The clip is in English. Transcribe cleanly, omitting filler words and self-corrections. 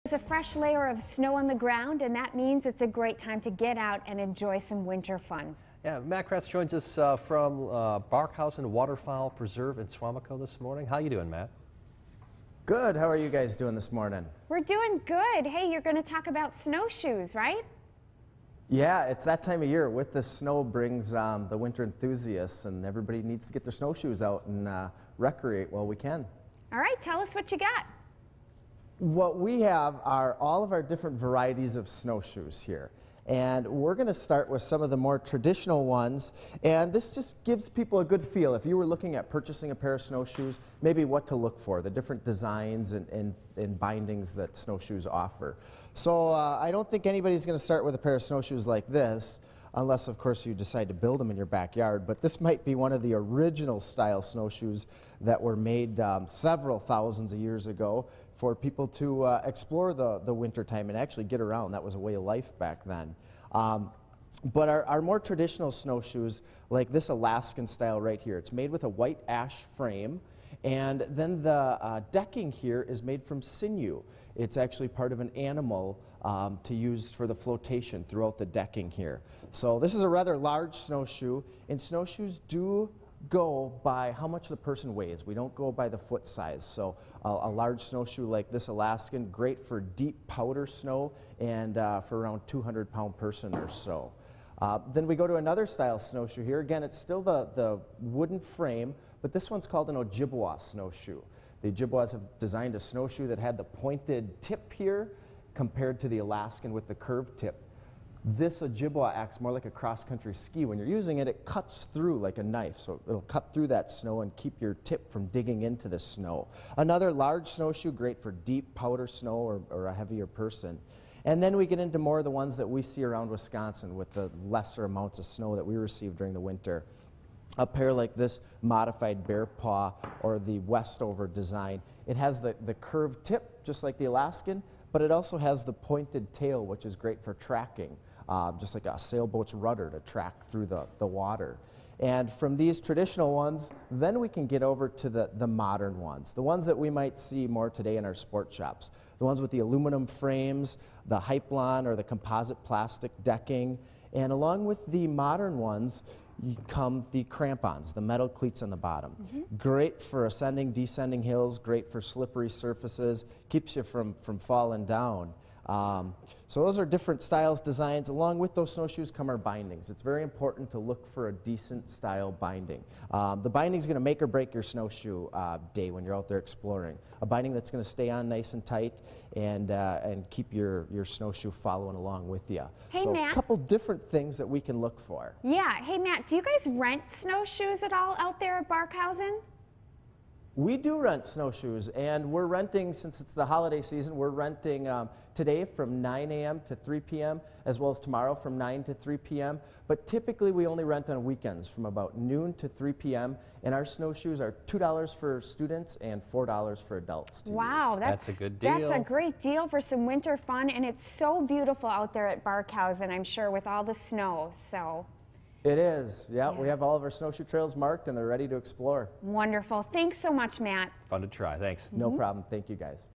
There's a fresh layer of snow on the ground, and that means it's a great time to get out and enjoy some winter fun. Yeah, Matt Kriese joins us from Barkhausen Waterfowl Preserve in Suamico this morning. How you doing, Matt? Good. How are you guys doing this morning? We're doing good. Hey, you're going to talk about snowshoes, right? Yeah, it's that time of year. With the snow brings the winter enthusiasts, and everybody needs to get their snowshoes out and recreate while we can. All right, tell us what you got. What we have are all of our different varieties of snowshoes here. And we're going to start with some of the more traditional ones, and this just gives people a good feel. If you were looking at purchasing a pair of snowshoes, maybe what to look for, the different designs and bindings that snowshoes offer. So I don't think anybody's going to start with a pair of snowshoes like this, unless of course you decide to build them in your backyard. But this might be one of the original style snowshoes that were made several thousands of years ago for people to explore the winter time and actually get around. That was a way of life back then. But our more traditional snowshoes, like this Alaskan style right here, it's made with a white ash frame, and then the decking here is made from sinew. It's actually part of an animal to use for the flotation throughout the decking here. So this is a rather large snowshoe, and snowshoes do go by how much the person weighs. We don't go by the foot size. So a large snowshoe like this Alaskan, great for deep powder snow and for around 200-pound person or so. Then we go to another style snowshoe here. Again, it's still the wooden frame, but this one's called an Ojibwa snowshoe. The Ojibwas have designed a snowshoe that had the pointed tip here compared to the Alaskan with the curved tip. This Ojibwa acts more like a cross-country ski. When you're using it, it cuts through like a knife, so it'll cut through that snow and keep your tip from digging into the snow. Another large snowshoe, great for deep powder snow or a heavier person. And then we get into more of the ones that we see around Wisconsin with the lesser amounts of snow that we receive during the winter. A pair like this modified bear paw or the Westover design. It has the curved tip, just like the Alaskan, but it also has the pointed tail, which is great for tracking. Just like a sailboat's rudder to track through the water. And from these traditional ones, then we can get over to the modern ones, the ones that we might see more today in our sport shops. The ones with the aluminum frames, the Hyplon or the composite plastic decking, and along with the modern ones come the crampons, the metal cleats on the bottom. Great for ascending, descending hills, great for slippery surfaces, keeps you from falling down. So those are different styles, designs. Along with those snowshoes come our bindings. It's very important to look for a decent style binding. The binding is going to make or break your snowshoe day when you're out there exploring. A binding that's going to stay on nice and tight and keep your snowshoe following along with you. Hey, so Matt. a couple different things that we can look for. Yeah. Hey, Matt, do you guys rent snowshoes at all out there at Barkhausen? We do rent snowshoes, and we're renting, since it's the holiday season, we're renting today from 9 a.m. to 3 p.m., as well as tomorrow from 9 to 3 p.m. But typically we only rent on weekends from about noon to 3 p.m., and our snowshoes are $2 for students and $4 for adults to Wow, use. That's a good deal. That's a great deal for some winter fun, and it's so beautiful out there at Barkhausen, I'm sure, with all the snow. So. It is. Yeah, we have all of our snowshoe trails marked, and they're ready to explore. Wonderful. Thanks so much, Matt. Fun to try. Thanks. No problem. Thank you, guys.